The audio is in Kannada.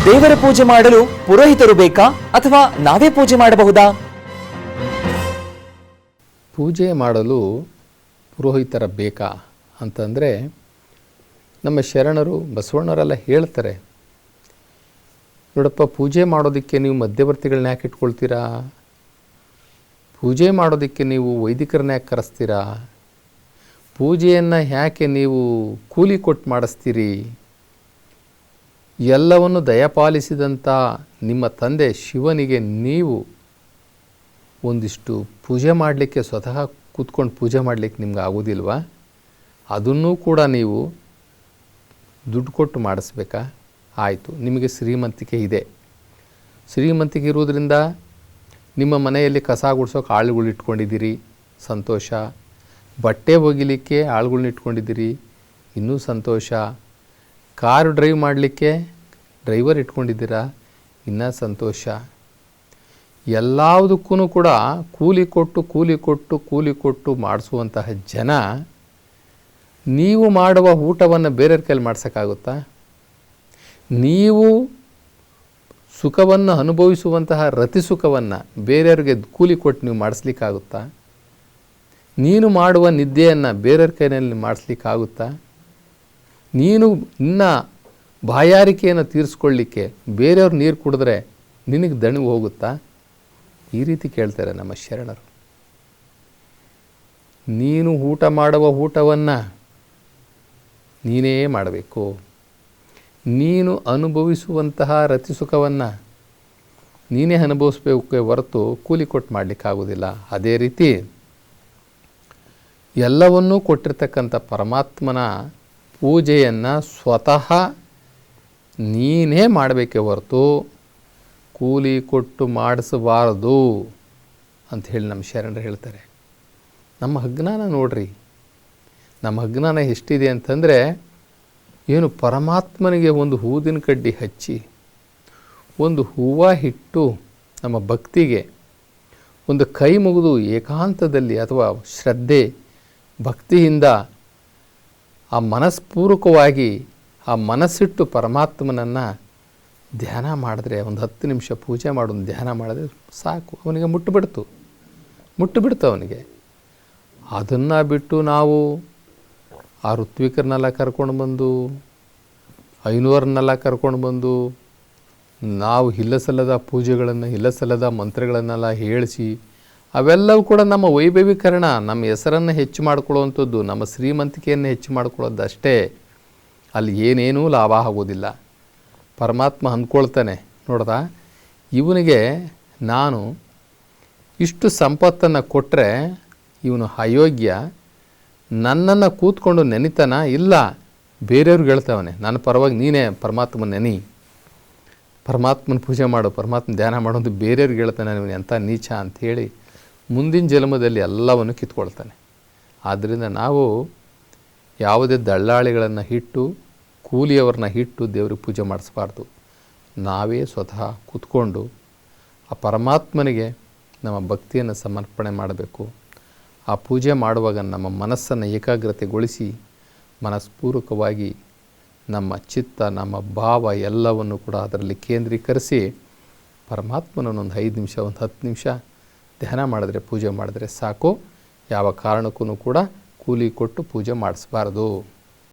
ದೇವರ ಪೂಜೆ ಮಾಡಲು ಪುರೋಹಿತರು ಬೇಕಾ ಅಥವಾ ನಾವೇ ಪೂಜೆ ಮಾಡಬಹುದಾ? ಪೂಜೆ ಮಾಡಲು ಪುರೋಹಿತರ ಬೇಕಾ ಅಂತಂದರೆ, ನಮ್ಮ ಶರಣರು ಬಸವಣ್ಣವರೆಲ್ಲ ಹೇಳ್ತಾರೆ, ನೋಡಪ್ಪ, ಪೂಜೆ ಮಾಡೋದಕ್ಕೆ ನೀವು ಮಧ್ಯವರ್ತಿಗಳನ್ನ ಯಾಕೆ ಇಟ್ಕೊಳ್ತೀರಾ? ಪೂಜೆ ಮಾಡೋದಕ್ಕೆ ನೀವು ವೈದಿಕರನ್ನ ಯಾಕೆ ಕರೆಸ್ತೀರಾ? ಪೂಜೆಯನ್ನು ಯಾಕೆ ನೀವು ಕೂಲಿ ಕೊಟ್ಟು ಮಾಡಿಸ್ತೀರಿ? ಎಲ್ಲವನ್ನು ದಯಪಾಲಿಸಿದಂಥ ನಿಮ್ಮ ತಂದೆ ಶಿವನಿಗೆ ನೀವು ಒಂದಿಷ್ಟು ಪೂಜೆ ಮಾಡಲಿಕ್ಕೆ ಸ್ವತಃ ಕೂತ್ಕೊಂಡು ಪೂಜೆ ಮಾಡಲಿಕ್ಕೆ ನಿಮ್ಗೆ ಆಗೋದಿಲ್ವಾ? ಅದನ್ನೂ ಕೂಡ ನೀವು ದುಡ್ಡು ಕೊಟ್ಟು ಮಾಡಿಸ್ಬೇಕಾ? ಆಯಿತು, ನಿಮಗೆ ಶ್ರೀಮಂತಿಕೆ ಇದೆ. ಶ್ರೀಮಂತಿಕೆ ಇರುವುದರಿಂದ ನಿಮ್ಮ ಮನೆಯಲ್ಲಿ ಕಸ ಗುಡಿಸೋಕೆ ಆಳುಗಳು ಇಟ್ಕೊಂಡಿದ್ದೀರಿ, ಸಂತೋಷ. ಬಟ್ಟೆ ಒಗಿಲಿಕ್ಕೆ ಆಳುಗಳನ್ನ ಇಟ್ಕೊಂಡಿದ್ದೀರಿ, ಇನ್ನೂ ಸಂತೋಷ. ಕಾರು ಡ್ರೈವ್ ಮಾಡಲಿಕ್ಕೆ ಡ್ರೈವರ್ ಇಟ್ಕೊಂಡಿದ್ದೀರಾ, ಇನ್ನೂ ಸಂತೋಷ. ಎಲ್ಲದಕ್ಕೂ ಕೂಡ ಕೂಲಿ ಕೊಟ್ಟು ಮಾಡಿಸುವಂತಹ ಜನ, ನೀವು ಮಾಡುವ ಊಟವನ್ನು ಬೇರೆಯವ್ರ ಕೈಲಿ ಮಾಡ್ಸೋಕ್ಕಾಗುತ್ತಾ? ನೀವು ಸುಖವನ್ನು ಅನುಭವಿಸುವಂತಹ ರತಿ ಸುಖವನ್ನು ಬೇರೆಯವ್ರಿಗೆ ಕೂಲಿ ಕೊಟ್ಟು ನೀವು ಮಾಡಿಸ್ಲಿಕ್ಕಾಗುತ್ತಾ? ನೀನು ಮಾಡುವ ನಿದ್ದೆಯನ್ನು ಬೇರೆಯವ್ರ ಕೈಯಲ್ಲಿ ಮಾಡಿಸ್ಲಿಕ್ಕಾಗುತ್ತಾ? ನೀನು ನಿನ್ನ ಬಾಯಾರಿಕೆಯನ್ನು ತೀರಿಸ್ಕೊಳ್ಳಿಕ್ಕೆ ಬೇರೆಯವ್ರು ನೀರು ಕುಡಿದ್ರೆ ನಿನಗೆ ದಣಿವು ಹೋಗುತ್ತಾ? ಈ ರೀತಿ ಕೇಳ್ತಾರೆ ನಮ್ಮ ಶರಣರು. ನೀನು ಊಟ ಮಾಡುವ ಊಟವನ್ನು ನೀನೇ ಮಾಡಬೇಕು. ನೀನು ಅನುಭವಿಸುವಂತಹ ರತಿ ಸುಖವನ್ನು ನೀನೇ ಅನುಭವಿಸಬೇಕೆ ಹೊರತು ಕೂಲಿ ಕೊಟ್ಟು ಮಾಡಲಿಕ್ಕಾಗೋದಿಲ್ಲ. ಅದೇ ರೀತಿ ಎಲ್ಲವನ್ನೂ ಕೊಟ್ಟಿರ್ತಕ್ಕಂಥ ಪರಮಾತ್ಮನ ಪೂಜೆಯನ್ನು ಸ್ವತಃ ನೀನೇ ಮಾಡಬೇಕೆ ಹೊರತು ಕೂಲಿ ಕೊಟ್ಟು ಮಾಡಿಸಬಾರದು ಅಂತ ಹೇಳಿ ನಮ್ಮ ಶರಣರು ಹೇಳ್ತಾರೆ. ನಮ್ಮ ಅಜ್ಞಾನ ನೋಡ್ರಿ, ನಮ್ಮ ಅಜ್ಞಾನ ಎಷ್ಟಿದೆ ಅಂತಂದರೆ, ಏನು ಪರಮಾತ್ಮನಿಗೆ ಒಂದು ಊದಿನ ಕಡ್ಡಿ ಹಚ್ಚಿ ಒಂದು ಹೂವು ಇಟ್ಟು ನಮ್ಮ ಭಕ್ತಿಗೆ ಒಂದು ಕೈ ಮುಗಿದು ಏಕಾಂತದಲ್ಲಿ ಅಥವಾ ಶ್ರದ್ಧೆ ಭಕ್ತಿಯಿಂದ ಆ ಮನಸ್ಪೂರ್ವಕವಾಗಿ ಆ ಮನಸ್ಸಿಟ್ಟು ಪರಮಾತ್ಮನನ್ನು ಧ್ಯಾನ ಮಾಡಿದ್ರೆ, ಒಂದು 10 ನಿಮಿಷ ಪೂಜೆ ಮಾಡೋದು ಧ್ಯಾನ ಮಾಡಿದ್ರೆ ಸಾಕು, ಅವನಿಗೆ ಮುಟ್ಟುಬಿಡ್ತು ಅವನಿಗೆ. ಅದನ್ನು ಬಿಟ್ಟು ನಾವು ಆ ಋತ್ವಿಕರನ್ನೆಲ್ಲ ಕರ್ಕೊಂಡು ಬಂದು, ಐನೂರನ್ನೆಲ್ಲ ಕರ್ಕೊಂಡು ಬಂದು, ನಾವು ಇಲ್ಲಸಲ್ಲದ ಪೂಜೆಗಳನ್ನು ಇಲ್ಲಸಲ್ಲದ ಮಂತ್ರಗಳನ್ನೆಲ್ಲ ಹೇಳಿಸಿ, ಅವೆಲ್ಲವೂ ಕೂಡ ನಮ್ಮ ವೈಭವೀಕರಣ, ನಮ್ಮ ಹೆಸರನ್ನು ಹೆಚ್ಚು ಮಾಡ್ಕೊಳ್ಳುವಂಥದ್ದು, ನಮ್ಮ ಶ್ರೀಮಂತಿಕೆಯನ್ನು ಹೆಚ್ಚು ಮಾಡ್ಕೊಳ್ಳೋದು ಅಷ್ಟೇ. ಅಲ್ಲಿ ಏನೇನೂ ಲಾಭ ಆಗೋದಿಲ್ಲ. ಪರಮಾತ್ಮ ಅಂದ್ಕೊಳ್ತಾನೆ, ನೋಡ್ದ, ಇವನಿಗೆ ನಾನು ಇಷ್ಟು ಸಂಪತ್ತನ್ನು ಕೊಟ್ಟರೆ ಇವನು ಅಯೋಗ್ಯ, ನನ್ನನ್ನು ಕೂತ್ಕೊಂಡು ನೆನಿತಾನ? ಇಲ್ಲ, ಬೇರೆಯವ್ರಿಗೆ ಹೇಳ್ತಾವನೆ, ನನ್ನ ಪರವಾಗಿ ನೀನೇ ಪರಮಾತ್ಮನ ನೆನಿ, ಪರಮಾತ್ಮನ ಪೂಜೆ ಮಾಡು, ಪರಮಾತ್ಮ ಧ್ಯಾನ ಮಾಡೋದು ಬೇರೆಯವ್ರಿಗೆ ಹೇಳ್ತಾನೆ, ಇವನು ಎಂಥ ನೀಚ ಅಂಥೇಳಿ ಮುಂದಿನ ಜನ್ಮದಲ್ಲಿ ಎಲ್ಲವನ್ನು ಕಿತ್ಕೊಳ್ತಾನೆ. ಆದ್ದರಿಂದ ನಾವು ಯಾವುದೇ ದಳ್ಳಾಳಿಗಳನ್ನು ಇಟ್ಟು ಕೂಲಿಯವರನ್ನ ಇಟ್ಟು ದೇವ್ರಿಗೆ ಪೂಜೆ ಮಾಡಿಸ್ಬಾರ್ದು. ನಾವೇ ಸ್ವತಃ ಕೂತ್ಕೊಂಡು ಆ ಪರಮಾತ್ಮನಿಗೆ ನಮ್ಮ ಭಕ್ತಿಯನ್ನು ಸಮರ್ಪಣೆ ಮಾಡಬೇಕು. ಆ ಪೂಜೆ ಮಾಡುವಾಗ ನಮ್ಮ ಮನಸ್ಸನ್ನು ಏಕಾಗ್ರತೆಗೊಳಿಸಿ ಮನಸ್ಪೂರ್ವಕವಾಗಿ ನಮ್ಮ ಚಿತ್ತ, ನಮ್ಮ ಭಾವ ಎಲ್ಲವನ್ನು ಕೂಡ ಅದರಲ್ಲಿ ಕೇಂದ್ರೀಕರಿಸಿ ಪರಮಾತ್ಮನನ್ನೊಂದು 5 ನಿಮಿಷ, ಒಂದು 10 ನಿಮಿಷ ಧ್ಯಾನ ಮಾಡಿದ್ರೆ, ಪೂಜೆ ಮಾಡಿದ್ರೆ ಸಾಕು. ಯಾವ ಕಾರಣಕ್ಕೂ ಕೂಡ ಕೂಲಿ ಕೊಟ್ಟು ಪೂಜೆ ಮಾಡಿಸ್ಬಾರ್ದು.